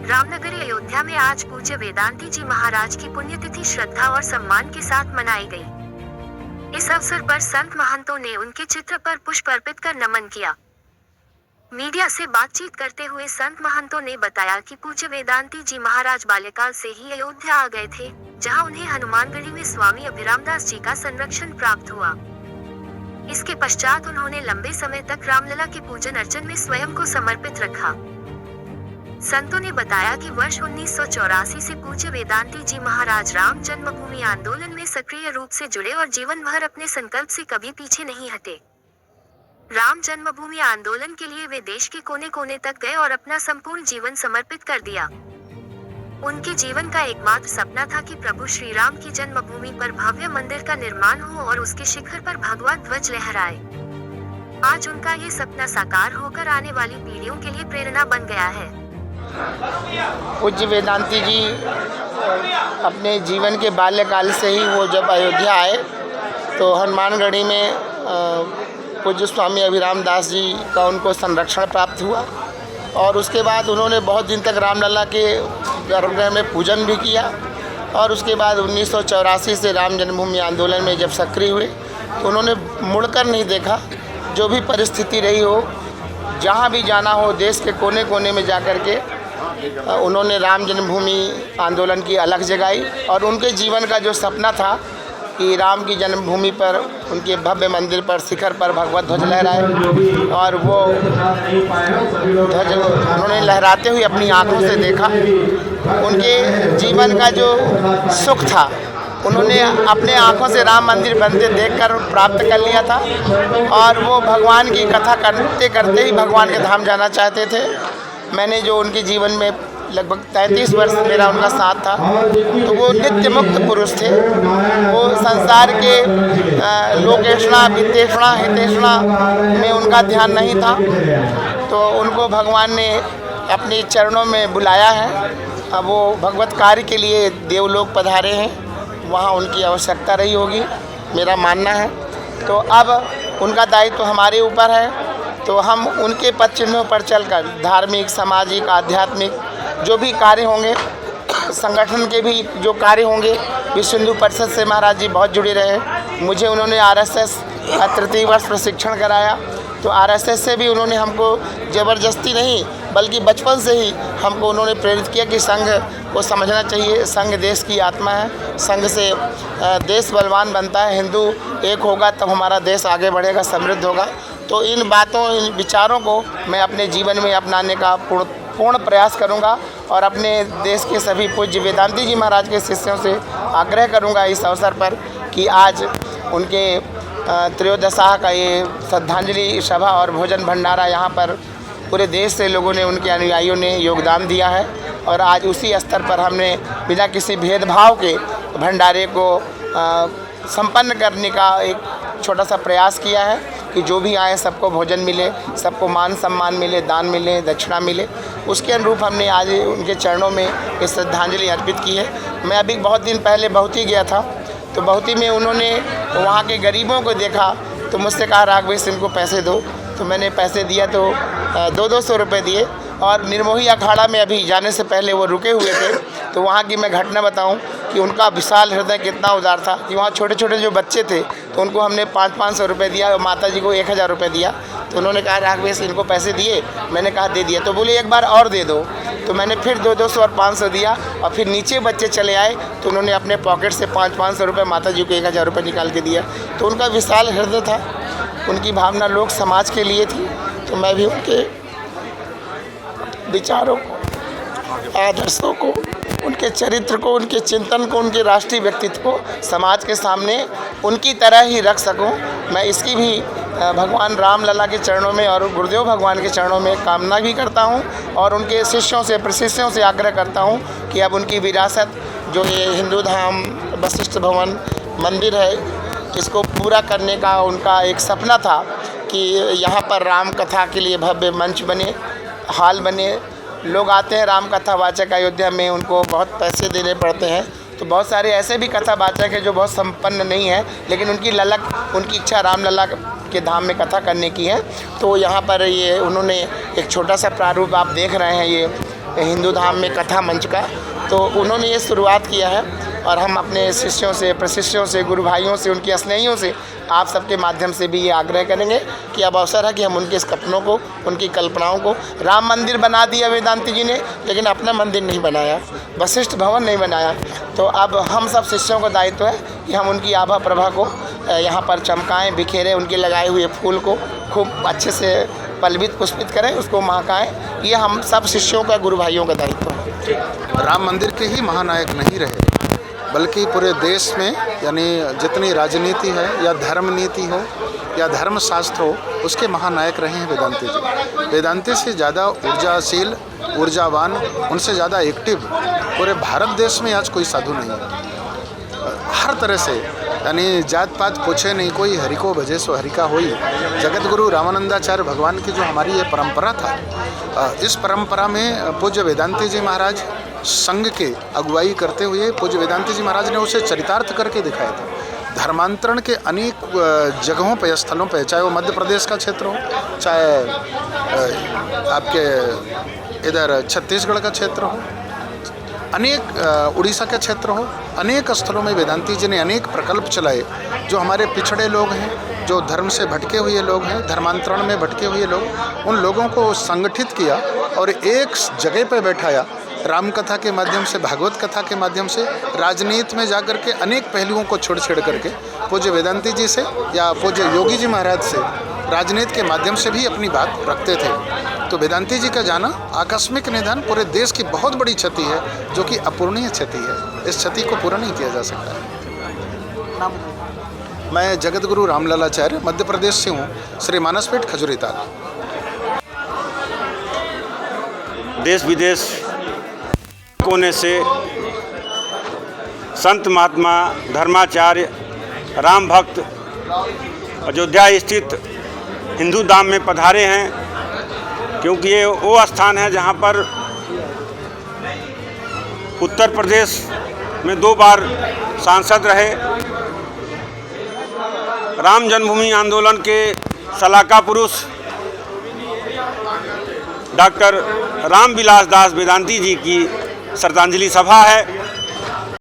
रामनगरी अयोध्या में आज पूज्य वेदांती जी महाराज की पुण्यतिथि श्रद्धा और सम्मान के साथ मनाई गई। इस अवसर पर संत महंतों ने उनके चित्र पर पुष्प अर्पित कर नमन किया। मीडिया से बातचीत करते हुए संत महंतों ने बताया कि पूज्य वेदांती जी महाराज बाल्यकाल से ही अयोध्या आ गए थे, जहां उन्हें हनुमानगढ़ी में स्वामी अभिरामदास जी का संरक्षण प्राप्त हुआ। इसके पश्चात उन्होंने लंबे समय तक रामलला के पूजन अर्चन में स्वयं को समर्पित रखा। संतों ने बताया कि वर्ष 1984 से पूज्य वेदांती जी महाराज राम जन्मभूमि आंदोलन में सक्रिय रूप से जुड़े और जीवन भर अपने संकल्प से कभी पीछे नहीं हटे। राम जन्मभूमि आंदोलन के लिए वे देश के कोने कोने तक गए और अपना संपूर्ण जीवन समर्पित कर दिया। उनके जीवन का एकमात्र सपना था कि प्रभु श्री राम की जन्मभूमि पर भव्य मंदिर का निर्माण हो और उसके शिखर पर भगवा ध्वज लहराए। आज उनका ये सपना साकार होकर आने वाली पीढ़ियों के लिए प्रेरणा बन गया है। पूज्य वेदांती जी अपने जीवन के बाल्यकाल से ही वो जब अयोध्या आए तो हनुमानगढ़ी में पूज्य स्वामी अभिरामदास जी का उनको संरक्षण प्राप्त हुआ और उसके बाद उन्होंने बहुत दिन तक रामलला के गर्भगृह में पूजन भी किया। और उसके बाद 1984 से राम जन्मभूमि आंदोलन में जब सक्रिय हुए तो उन्होंने मुड़कर नहीं देखा। जो भी परिस्थिति रही हो, जहाँ भी जाना हो, देश के कोने कोने में जाकर के उन्होंने राम जन्मभूमि आंदोलन की अलग जगाई। और उनके जीवन का जो सपना था कि राम की जन्मभूमि पर उनके भव्य मंदिर पर शिखर पर भगवत ध्वज लहराए, और वो ध्वज उन्होंने लहराते हुए अपनी आंखों से देखा। उनके जीवन का जो सुख था उन्होंने अपने आंखों से राम मंदिर बनते देखकर प्राप्त कर लिया था, और वो भगवान की कथा करते करते ही भगवान के धाम जाना चाहते थे। मैंने जो उनके जीवन में लगभग 33 वर्ष मेरा उनका साथ था, तो वो नित्य मुक्त पुरुष थे। वो संसार के लोकेशना, वित्तेषणा, हितेषणा में उनका ध्यान नहीं था। तो उनको भगवान ने अपने चरणों में बुलाया है। अब वो भगवत कार्य के लिए देवलोक पधारे हैं, वहाँ उनकी आवश्यकता रही होगी, मेरा मानना है। तो अब उनका दायित्व हमारे ऊपर है। तो हम उनके पद चिन्हों पर चलकर धार्मिक, सामाजिक, आध्यात्मिक जो भी कार्य होंगे, संगठन के भी जो कार्य होंगे, विश्व हिंदू परिषद से महाराज जी बहुत जुड़े रहे। मुझे उन्होंने आरएसएस का तृतीय वर्ष प्रशिक्षण कराया, तो आरएसएस से भी उन्होंने हमको ज़बरदस्ती नहीं बल्कि बचपन से ही हमको उन्होंने प्रेरित किया कि संघ को समझना चाहिए। संघ देश की आत्मा है, संघ से देश बलवान बनता है। हिंदू एक होगा तब हमारा देश आगे बढ़ेगा, समृद्ध होगा। तो इन बातों, इन विचारों को मैं अपने जीवन में अपनाने का पूर्ण प्रयास करूंगा और अपने देश के सभी पूज्य वेदांती जी महाराज के शिष्यों से आग्रह करूंगा इस अवसर पर कि आज उनके त्रयोदशाह का ये श्रद्धांजलि सभा और भोजन भंडारा यहाँ पर पूरे देश से लोगों ने, उनके अनुयायियों ने योगदान दिया है। और आज उसी स्तर पर हमने बिना किसी भेदभाव के भंडारे को संपन्न करने का एक छोटा सा प्रयास किया है कि जो भी आए सबको भोजन मिले, सबको मान सम्मान मिले, दान मिले, दक्षिणा मिले। उसके अनुरूप हमने आज उनके चरणों में ये श्रद्धांजलि अर्पित की है। मैं अभी बहुत दिन पहले बहुती गया था, तो बहुती में उन्होंने वहाँ के गरीबों को देखा तो मुझसे कहा, राघवेश इनको पैसे दो। तो मैंने पैसे दिया तो 200 रुपये दिए। और निर्मोही अखाड़ा में अभी जाने से पहले वो रुके हुए थे, तो वहाँ की मैं घटना बताऊं कि उनका विशाल हृदय कितना उदार था कि वहाँ छोटे छोटे जो बच्चे थे तो उनको हमने 500 रुपये दिया और माता जी को 1000 रुपये दिया। तो उन्होंने कहा, राघवेश इनको पैसे दिए? मैंने कहा दे दिया। तो बोले एक बार और दे दो। तो मैंने फिर 200 और 500 दिया, और फिर नीचे बच्चे चले आए तो उन्होंने अपने पॉकेट से 500 रुपये माता जी को 1000 रुपये निकाल के दिया। तो उनका विशाल हृदय था, उनकी भावना लोक समाज के लिए थी। तो मैं भी उनके विचारों को, आदर्शों को, उनके चरित्र को, उनके चिंतन को, उनके राष्ट्रीय व्यक्तित्व को समाज के सामने उनकी तरह ही रख सकूं, मैं इसकी भी भगवान रामलला के चरणों में और गुरुदेव भगवान के चरणों में कामना भी करता हूं। और उनके शिष्यों से, प्रशिष्यों से आग्रह करता हूं कि अब उनकी विरासत जो ये हिंदू धाम वशिष्ठ भवन मंदिर है, इसको पूरा करने का उनका एक सपना था कि यहाँ पर राम कथा के लिए भव्य मंच बने, हाल बने। लोग आते हैं राम कथा वाचक अयोध्या में, उनको बहुत पैसे देने पड़ते हैं। तो बहुत सारे ऐसे भी कथा वाचक हैं जो बहुत संपन्न नहीं है, लेकिन उनकी ललक, उनकी इच्छा रामलला के धाम में कथा करने की है। तो यहाँ पर ये उन्होंने एक छोटा सा प्रारूप आप देख रहे हैं, ये हिंदू धाम में कथा मंच का। तो उन्होंने ये शुरुआत किया है और हम अपने शिष्यों से, प्रशिष्यों से, गुरु भाइयों से, उनके स्नेहियों से आप सबके माध्यम से भी ये आग्रह करेंगे कि अब अवसर है कि हम उनके सपनों को, उनकी कल्पनाओं को, राम मंदिर बना दिया वेदांती जी ने, लेकिन अपना मंदिर नहीं बनाया, वशिष्ठ भवन नहीं बनाया। तो अब हम सब शिष्यों का दायित्व है कि हम उनकी आभा प्रभा को यहाँ पर चमकाएं, बिखेरें, उनके लगाए हुए फूल को खूब अच्छे से पलवित पुष्पित करें, उसको महकाएं। ये हम सब शिष्यों का, गुरु भाइयों का दायित्व है। राम मंदिर के ही महानायक नहीं रहे, बल्कि पूरे देश में यानी जितनी राजनीति है या धर्म नीति हो या धर्मशास्त्र हो, उसके महानायक रहे हैं वेदांती जी। वेदांती से ज़्यादा ऊर्जाशील, ऊर्जावान, उनसे ज़्यादा एक्टिव पूरे भारत देश में आज कोई साधु नहीं है। हर तरह से यानी जात पात पूछे नहीं, कोई हरि को भजे सो हरि का होई। जगत गुरु रामानंदाचार्य भगवान की जो हमारी ये परंपरा था, इस परंपरा में पूज्य वेदांती जी महाराज संघ के अगुवाई करते हुए पूज्य वेदांती जी महाराज ने उसे चरितार्थ करके दिखाया था। धर्मांतरण के अनेक जगहों पर, स्थलों पर, चाहे वो मध्य प्रदेश का क्षेत्र हो, चाहे आपके इधर छत्तीसगढ़ का क्षेत्र हो, अनेक उड़ीसा के क्षेत्र हो, अनेक स्थलों में वेदांती जी ने अनेक प्रकल्प चलाए। जो हमारे पिछड़े लोग हैं, जो धर्म से भटके हुए लोग हैं, धर्मांतरण में भटके हुए लोग, उन लोगों को संगठित किया और एक जगह पर बैठाया। राम कथा के माध्यम से, भागवत कथा के माध्यम से, राजनीति में जाकर के अनेक पहलुओं को छोड़ छेड़ करके पूज्य वेदांती जी से या पूज्य योगी जी महाराज से राजनीति के माध्यम से भी अपनी बात रखते थे। तो वेदांती जी का जाना, आकस्मिक निधन पूरे देश की बहुत बड़ी क्षति है, जो कि अपूर्णीय क्षति है। इस क्षति को पूरा नहीं किया जा सकता है। मैं जगत गुरु रामलालाचार्य मध्य प्रदेश से हूँ, श्री मानसपेट खजूरीताल। देश विदेश कोने से संत महात्मा धर्माचार्य राम भक्त अयोध्या स्थित हिंदू धाम में पधारे हैं, क्योंकि ये वो स्थान है जहाँ पर उत्तर प्रदेश में 2 बार सांसद रहे, राम जन्मभूमि आंदोलन के सलाका पुरुष डॉक्टर रामविलास दास वेदांती जी की श्रद्धांजलि सभा है।